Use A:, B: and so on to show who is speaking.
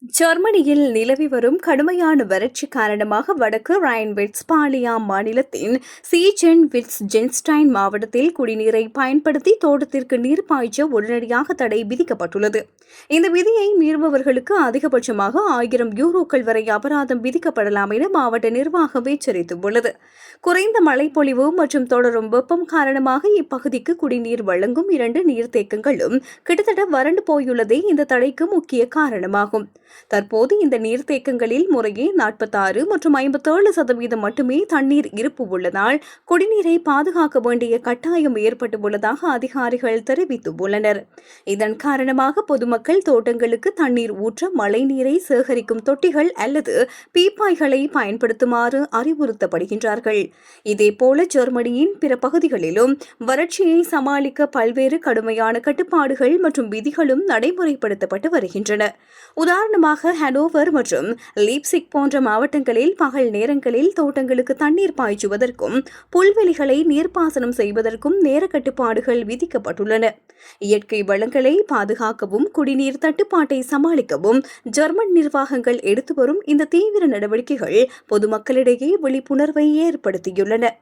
A: ஜெர்மனியில் நிலவி வரும் கடுமையான வறட்சி காரணமாக வடக்கு ரைன்-வெஸ்ட்பாலியா மாநிலத்தின் சீஜென்-விட்ஜென்ஸ்டைன் மாவட்டத்தில் குடிநீரை பயன்படுத்தி தோட்டத்திற்கு நீர் பாய்ச்ச உடனடியாக தடை விதிக்கப்பட்டுள்ளது. இந்த விதியை மீறுபவர்களுக்கு அதிகபட்சமாக 1000 யூரோக்கள் வரை அபராதம் விதிக்கப்படலாம் என மாவட்ட நிர்வாகம் எச்சரித்துள்ளது. குறைந்த மழைப்பொழிவு மற்றும் தொடரும் வெப்பம் காரணமாக இப்பகுதிக்கு குடிநீர் வழங்கும் 2 நீர்த்தேக்கங்களும் கிட்டத்தட்ட வறண்டு போயுள்ளதே இந்த தடைக்கு முக்கிய காரணமாகும். தற்போது இந்த நீர்த்தேக்கங்களில் முறையே 46 மற்றும் 57% மட்டுமே தண்ணீர் இருப்பு உள்ளதால் குடிநீரை பாதுகாக்க வேண்டிய கட்டாயம் ஏற்பட்டுள்ளதாக அதிகாரிகள் தெரிவித்துள்ளனர். இதன் காரணமாக பொதுமக்கள் தோட்டங்களுக்கு தண்ணீர் ஊற்ற மழைநீரை சேகரிக்கும் தொட்டிகள் அல்லது பீப்பாய்களை பயன்படுத்துமாறு அறிவுறுத்தப்படுகின்றார்கள். இதேபோல ஜெர்மனியின் பிற பகுதிகளிலும் வறட்சியை சமாளிக்க பல்வேறு கடுமையான கட்டுப்பாடுகள் மற்றும் விதிகளும் நடைமுறைப்படுத்தப்பட்டு வருகின்றன. உதாரணமாக ஹனோவர் மற்றும் லீப்சிக் போன்ற மாவட்டங்களில் பகல் நேரங்களில் தோட்டங்களுக்கு தண்ணீர் பாய்ச்சுவதற்கும் புல்வெளிகளை நீர்ப்பாசனம் செய்வதற்கும் நேர கட்டுப்பாடுகள் விதிக்கப்பட்டுள்ளன. இயற்கை வளங்களை பாதுகாக்கவும் குடிநீர் தட்டுப்பாட்டை சமாளிக்கவும் ஜெர்மன் நிர்வாகங்கள் எடுத்து வரும் இந்த தீவிர நடவடிக்கைகள் பொதுமக்களிடையே விழிப்புணர்வை ஏற்படுத்தியுள்ளன.